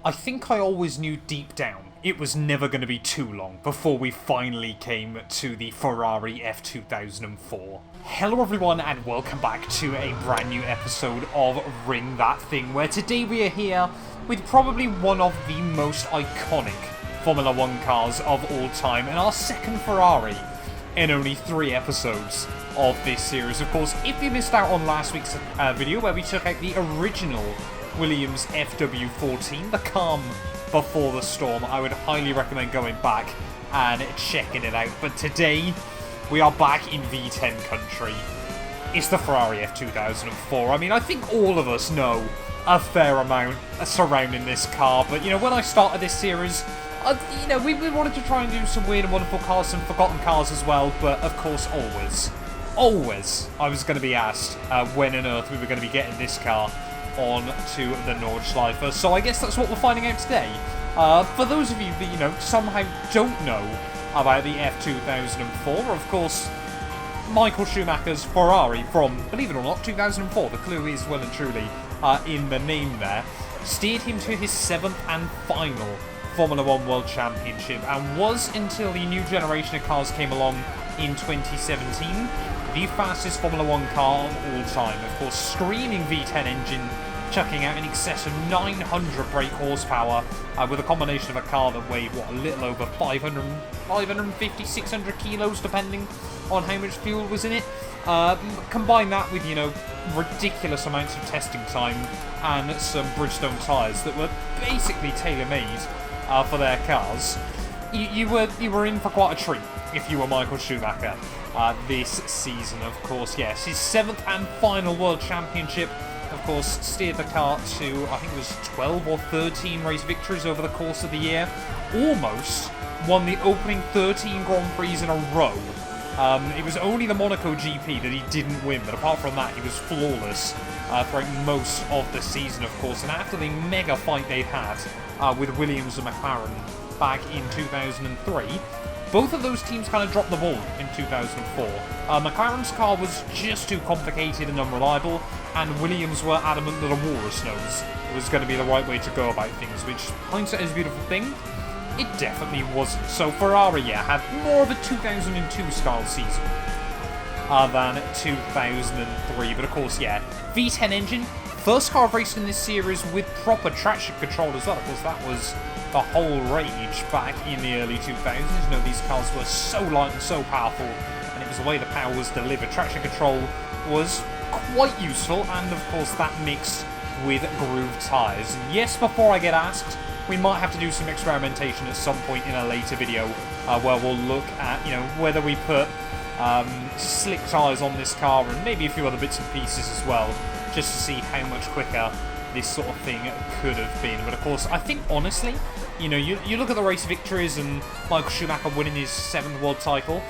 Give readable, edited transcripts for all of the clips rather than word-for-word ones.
I think I always knew deep down it was never going to be too long before we finally came to the Ferrari F2004. Hello everyone and welcome back to a brand new episode of Ring That Thing, where today we are here with probably one of the most iconic Formula 1 cars of all time, and our second Ferrari in only 3 episodes of this series. Of course, if you missed out on last week's video where we took out the original Williams FW14, the calm before the storm, I would highly recommend going back and checking it out. But today, we are back in V10 country. It's the Ferrari F2004. I mean, I think all of us know a fair amount surrounding this car, but, you know, when I started this series, we wanted to try and do some weird and wonderful cars, some forgotten cars as well, but, of course, always, I was going to be asked when on earth we were going to be getting this car on to the Nordschleife. So I guess that's what we're finding out today. For those of you that, somehow don't know about the F2004, of course, Michael Schumacher's Ferrari from, believe it or not, 2004, the clue is well and truly in the name there, steered him to his 7th and final Formula 1 World Championship, and was, until the new generation of cars came along in 2017, the fastest Formula 1 car of all time. Of course, screaming V10 engine, chucking out in excess of 900 brake horsepower, with a combination of a car that weighed, a little over 550, 600 kilos, depending on how much fuel was in it. Combine that with, ridiculous amounts of testing time and some Bridgestone tyres that were basically tailor-made for their cars. You were in for quite a treat if you were Michael Schumacher this season, of course. Yes, his 7th and final World Championship, of course, steered the car to, I think it was 12 or 13 race victories over the course of the year. Almost won the opening 13 Grand Prix in a row. It was only the Monaco GP that he didn't win, but apart from that, he was flawless throughout most of the season, of course. And after the mega fight they had with Williams and McLaren back in 2003, both of those teams kind of dropped the ball in 2004. McLaren's car was just too complicated and unreliable, and Williams were adamant that a walrus nose was going to be the right way to go about things, which, hindsight is a beautiful thing, it definitely wasn't. So Ferrari, had more of a 2002 style season than 2003, but of course, V10 engine, first car I've raced in this series with proper traction control as well. Of course, that was the whole rage back in the early 2000s. These cars were so light and so powerful, and it was the way the power was delivered. Traction control was quite useful, and of course that mixed with groove tyres. And yes, before I get asked, we might have to do some experimentation at some point in a later video where we'll look at, whether we put slick tyres on this car and maybe a few other bits and pieces as well, just to see how much quicker this sort of thing could have been. But of course, I think honestly, you look at the race victories and Michael Schumacher winning his 7th world title.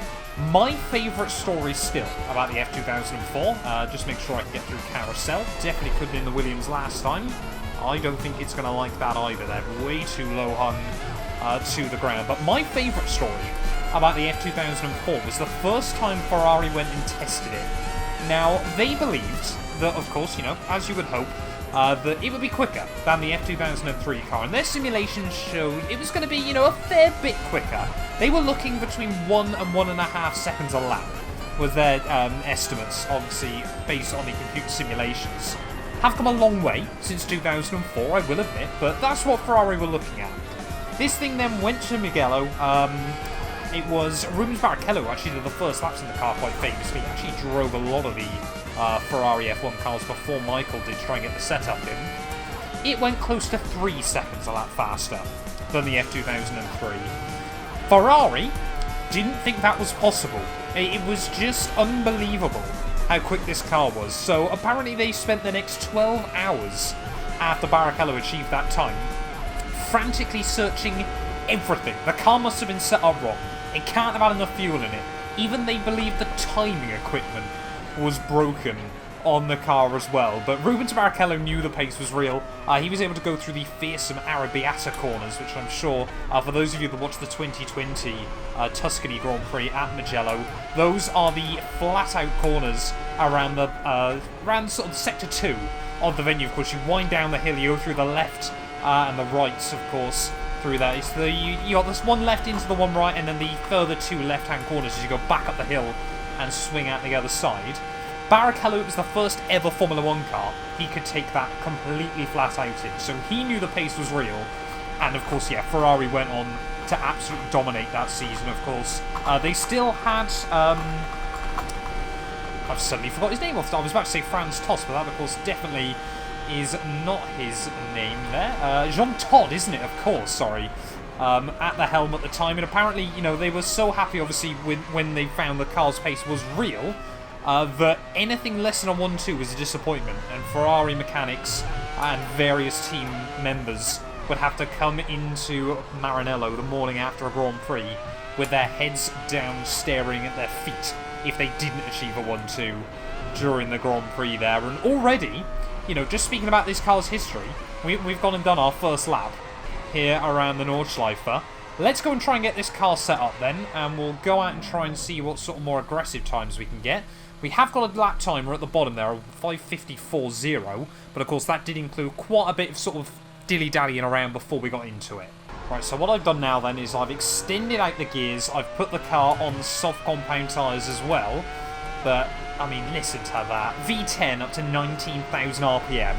My favourite story still about the F2004, just make sure I can get through carousel. Definitely couldn't in the Williams last time. I don't think it's going to like that either. They're way too low hung to the ground. But my favourite story about the F2004 was the first time Ferrari went and tested it. Now, they believed that, of course, as you would hope, that it would be quicker than the F2003 car, and their simulations showed it was going to be, a fair bit quicker. They were looking between 1 and 1.5 seconds a lap, was their estimates, obviously based on the computer simulations. Have come a long way since 2004, I will admit, but that's what Ferrari were looking at. This thing then went to Mugello. It was Rubens Barrichello who actually did the first laps in the car quite famously. He actually drove a lot of the Ferrari F1 cars before Michael did try and get the setup in. It went close to 3 seconds a lap faster than the F2003. Ferrari didn't think that was possible. It was just unbelievable how quick this car was. So apparently they spent the next 12 hours after Barrichello achieved that time frantically searching everything. The car must have been set up wrong. It can't have had enough fuel in it. Even they believed the timing equipment was broken on the car as well. But Rubens Barrichello knew the pace was real. He was able to go through the fearsome Arrabbiata corners, which I'm sure, for those of you that watched the 2020 Tuscany Grand Prix at Mugello, those are the flat-out corners around the around sort of sector 2 of the venue. Of course, you wind down the hill, you go through the left and the rights, of course, through there. So you got this one left into the one right, and then the further two left-hand corners as you go back up the hill and swing out the other side. Barrichello, it was the first ever Formula 1 car he could take that completely flat out in, so he knew the pace was real. And of course, yeah, Ferrari went on to absolutely dominate that season, of course. They still had, I've suddenly forgot his name off. I was about to say Franz Tost, but that, of course, definitely is not his name there. Jean Todt, isn't it? Of course, sorry. At the helm at the time, and apparently, you know, they were so happy, obviously, when they found the car's pace was real, that anything less than a 1-2 was a disappointment, and Ferrari mechanics and various team members would have to come into Maranello the morning after a Grand Prix with their heads down staring at their feet if they didn't achieve a 1-2 during the Grand Prix there. And already, you know, just speaking about this car's history, we've gone and done our first lap here around the Nordschleife. Let's go and try and get this car set up then, and we'll go out and try and see what sort of more aggressive times we can get. We have got a lap timer at the bottom there, 5:54.0, but of course that did include quite a bit of sort of dilly-dallying around before we got into it. Right, so what I've done now then is I've extended out the gears, I've put the car on soft compound tyres as well, but, I mean, listen to that. V10 up to 19,000 RPM.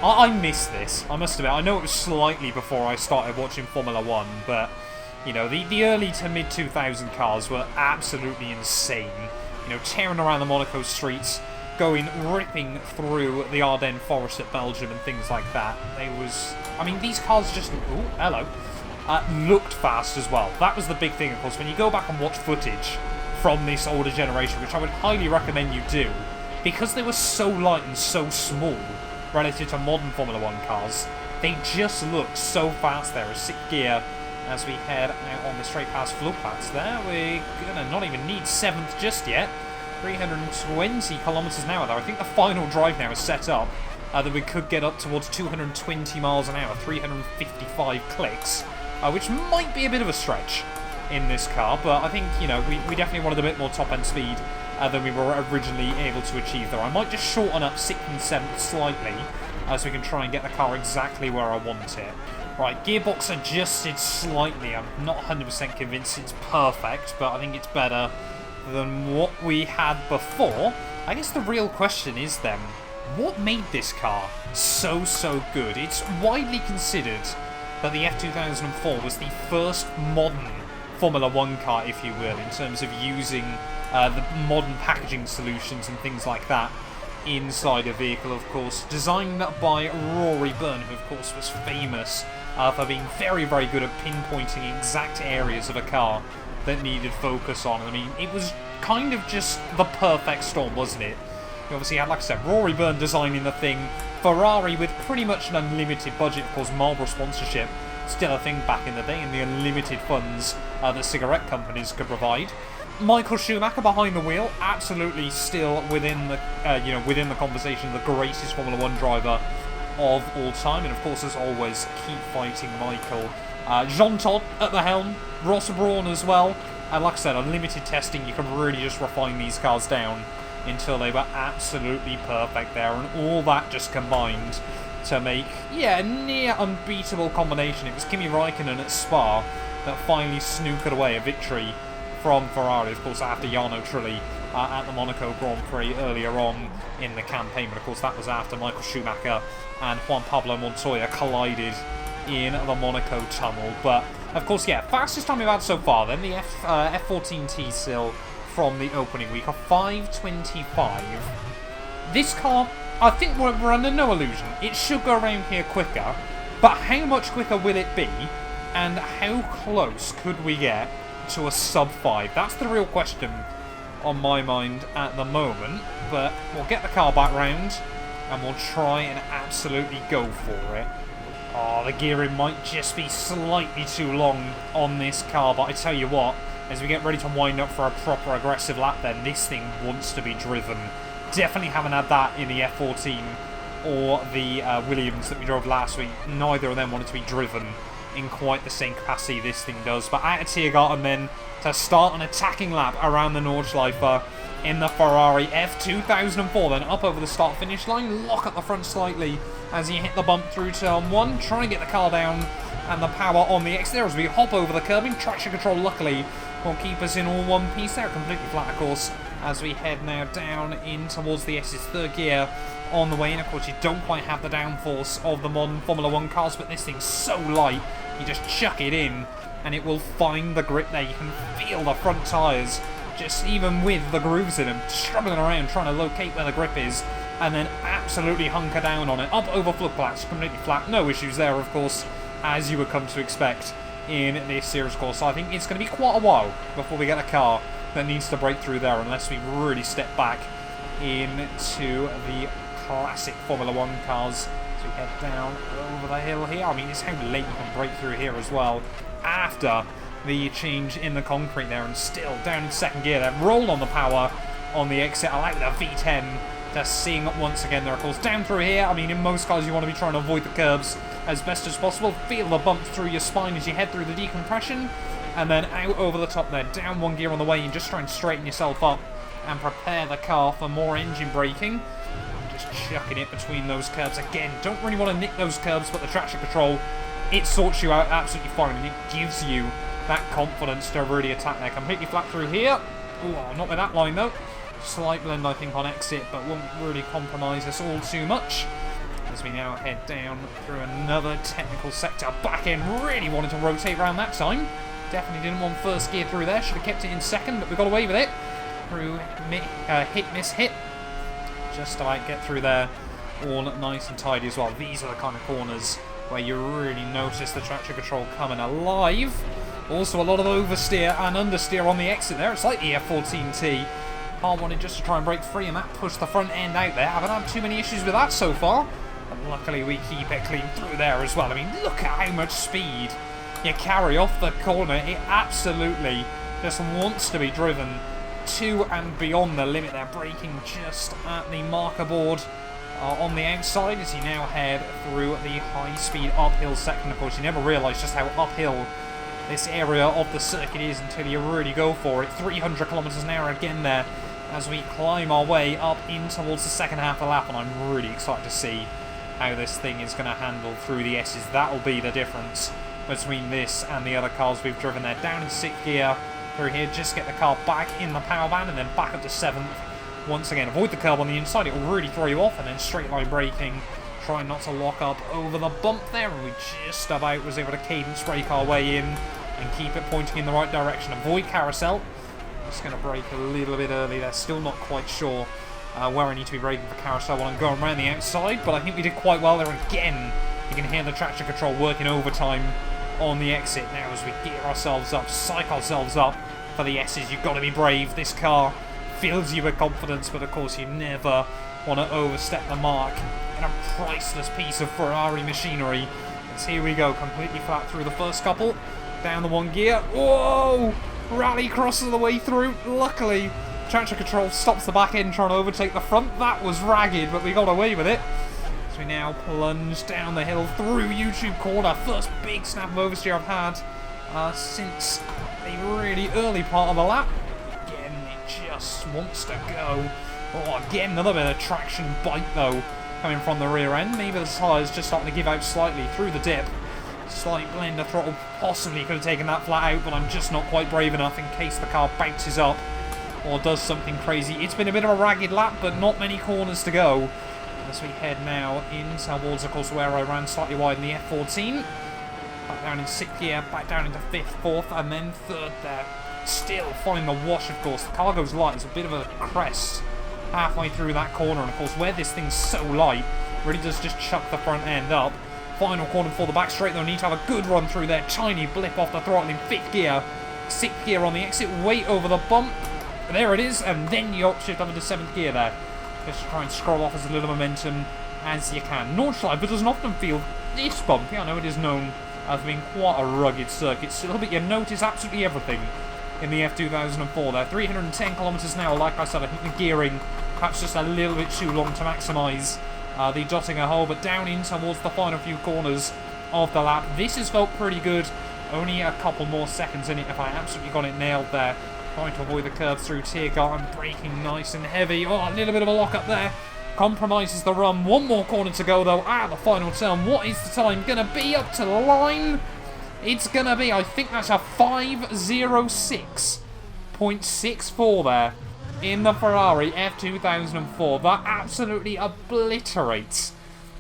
I miss this, I must admit. I know it was slightly before I started watching Formula 1, but, you know, the early to mid-2000 cars were absolutely insane. You know, tearing around the Monaco streets, ripping through the Ardennes forest at Belgium and things like that. I mean, these cars just, ooh, hello, looked fast as well. That was the big thing, of course. When you go back and watch footage from this older generation, which I would highly recommend you do, because they were so light and so small relative to modern Formula 1 cars, they just look so fast there. A 6th gear as we head out on the straight past Flugplatz there. We're gonna not even need 7th just yet. 320 kilometers an hour there. I think the final drive now is set up that we could get up towards 220 miles an hour, 355 clicks, which might be a bit of a stretch in this car, but I think, you know, we definitely wanted a bit more top-end speed than we were originally able to achieve there. I might just shorten up 6th and 7th slightly, so we can try and get the car exactly where I want it. Right, gearbox adjusted slightly. I'm not 100% convinced it's perfect, but I think it's better than what we had before. I guess the real question is then, what made this car so good? It's widely considered that the F2004 was the first modern Formula 1 car, if you will, in terms of using the modern packaging solutions and things like that inside a vehicle, of course. Designed by Rory Byrne, who of course was famous for being very good at pinpointing exact areas of a car that needed focus on. I mean, it was kind of just the perfect storm, wasn't it? You obviously had, like I said, Rory Byrne designing the thing, Ferrari with pretty much an unlimited budget, of course, Marlboro sponsorship, still a thing back in the day, and the unlimited funds that cigarette companies could provide. Michael Schumacher behind the wheel, absolutely still within the within the conversation, the greatest Formula 1 driver of all time, and of course, as always, keep fighting Michael. Jean Todt at the helm, Ross Brawn as well, and like I said, unlimited testing, you can really just refine these cars down until they were absolutely perfect there, and all that just combined to make, yeah, a near unbeatable combination. It was Kimi Raikkonen at Spa that finally snookered away a victory from Ferrari, of course, after Jarno Trulli at the Monaco Grand Prix earlier on in the campaign, but of course that was after Michael Schumacher and Juan Pablo Montoya collided in the Monaco tunnel. But of course, yeah, fastest time we've had so far then, the F14T still from the opening week of 5:25. This car, I think we're under no illusion, it should go around here quicker, but how much quicker will it be, and how close could we get to a sub 5? That's the real question on my mind at the moment, but we'll get the car back round and we'll try and absolutely go for it. Oh, the gearing might just be slightly too long on this car, but I tell you what, as we get ready to wind up for a proper aggressive lap then, this thing wants to be driven. Definitely haven't had that in the F14 or the Williams that we drove last week. Neither of them wanted to be driven in quite the same capacity this thing does. But out of Tiergarten then to start an attacking lap around the Nordschleife in the Ferrari F2004. Then up over the start-finish line, lock up the front slightly as you hit the bump through turn 1. Try and get the car down, and the power on the exit there as we hop over the curbing. Traction control, luckily, will keep us in all one piece there. Completely flat, of course, as we head now down in towards the S's third gear on the way in. Of course, you don't quite have the downforce of the modern Formula 1 cars, but this thing's so light, you just chuck it in, and it will find the grip there. You can feel the front tyres, just even with the grooves in them, struggling around trying to locate where the grip is, and then absolutely hunker down on it. Up over flood flats, completely flat, no issues there, of course, as you would come to expect in this series course. So I think it's going to be quite a while before we get a car that needs to break through there, unless we really step back into the classic Formula 1 cars. So we head down over the hill here. I mean, it's how late you can break through here as well, after the change in the concrete there, and still down in second gear there. Roll on the power on the exit. I like the V10 to sing once again there, of course. Down through here, I mean, in most cars you want to be trying to avoid the curbs as best as possible. Feel the bumps through your spine as you head through the decompression, and then out over the top there. Down one gear on the way and just try and straighten yourself up and prepare the car for more engine braking. Just chucking it between those curbs again. Don't really want to nick those curbs, but the traction control, it sorts you out absolutely fine, and it gives you that confidence to really attack there. Completely flat through here. Oh, not with that line though. Slight blend, I think, on exit, but won't really compromise us all too much. As we now head down through another technical sector. Back in, really wanted to rotate around that time. Definitely didn't want first gear through there. Should have kept it in second, but we got away with it. Through hit, miss, hit. Just about get through there. All nice and tidy as well. These are the kind of corners where you really notice the traction control coming alive. Also a lot of oversteer and understeer on the exit there. It's like the F14T. Car wanted just to try and break free, and that pushed the front end out there. Haven't had too many issues with that so far. And luckily we keep it clean through there as well. I mean, look at how much speed you carry off the corner. It absolutely just wants to be driven to and beyond the limit there. Braking just at the marker board on the outside as you now head through the high-speed uphill section. Of course, you never realise just how uphill this area of the circuit is until you really go for it. 300 kilometers an hour again there as we climb our way up in towards the second half of the lap, and I'm really excited to see how this thing is going to handle through the S's. That will be the difference between this and the other cars we've driven there. Down in 6th gear through here, just get the car back in the power band and then back up to 7th. Once again, avoid the curb on the inside, it will really throw you off, and then straight line braking. Try not to lock up over the bump there, and we just about was able to cadence brake our way in and keep it pointing in the right direction. Avoid carousel. Just going to brake a little bit early there. Still not quite sure where I need to be braking for carousel while I'm going around the outside, but I think we did quite well there. Again, you can hear the traction control working overtime on the exit now as we gear ourselves up, psych ourselves up for the S's. You've got to be brave. This car fills you with confidence, but of course you never want to overstep the mark in a priceless piece of Ferrari machinery. As here we go, completely flat through the first couple. Down the one gear. Whoa! Rally crosses the way through. Luckily, traction control stops the back end trying to overtake the front. That was ragged, but we got away with it. As we now plunge down the hill through YouTube corner. First big snap of oversteer I've had since the really early part of the lap. Again, it just wants to go. Oh, again, another bit of traction bite though, coming from the rear end. Maybe the tyres just starting to give out slightly through the dip. Slight blender throttle, possibly could have taken that flat out, but I'm just not quite brave enough in case the car bounces up or does something crazy. It's been a bit of a ragged lap, but not many corners to go. As we head now in towards, of course, where I ran slightly wide in the F14. Back down in 6th gear, back down into 5th, 4th, and then 3rd there. Still following the wash, of course. The car goes light. It's a bit of a crest halfway through that corner, and of course, where this thing's so light, really does just chuck the front end up. Final corner for the back straight, they'll need to have a good run through there. Tiny blip off the throttle in 5th gear. 6th gear on the exit, weight over the bump. There it is, and then you upshift over to 7th gear there. Just try and scroll off as little momentum as you can. Nordschleife doesn't often feel this bumpy. I know it is known as being quite a rugged circuit still, but you notice absolutely everything in the F2004 there. 310 kilometers an hour, like I said. I think the gearing perhaps just a little bit too long to maximise the dotting a hole, but down in towards the final few corners of the lap. This has felt pretty good. Only a couple more seconds in it if I absolutely got it nailed there. Trying to avoid the curve through Tiergarten, braking nice and heavy. Oh, a little bit of a lock up there. Compromises the run. One more corner to go though. The final turn. What is the time going to be up to the line? It's going to be, I think that's a 5:06.64 there in the Ferrari F2004. That absolutely obliterates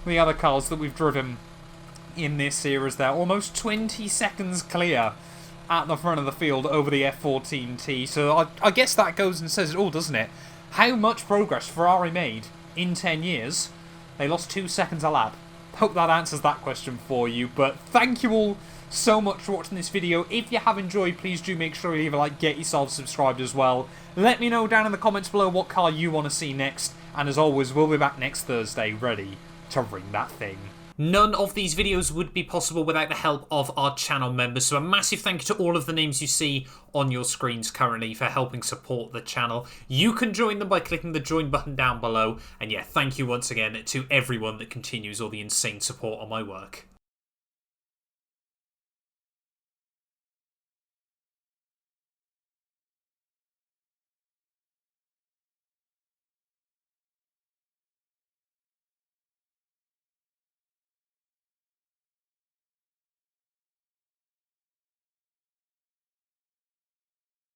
the other cars that we've driven in this series there. Almost 20 seconds clear at the front of the field over the F14T. So I guess that goes and says it all, doesn't it? How much progress Ferrari made in 10 years. They lost 2 seconds a lap. Hope that answers that question for you. But thank you all so much for watching this video. If you have enjoyed, please do make sure you leave a like, get yourself subscribed as well. Let me know down in the comments below what car you want to see next. And as always, we'll be back next Thursday ready to ring that thing. None of these videos would be possible without the help of our channel members, so a massive thank you to all of the names you see on your screens currently for helping support the channel. You can join them by clicking the join button down below, and yeah, thank you once again to everyone that continues all the insane support on my work.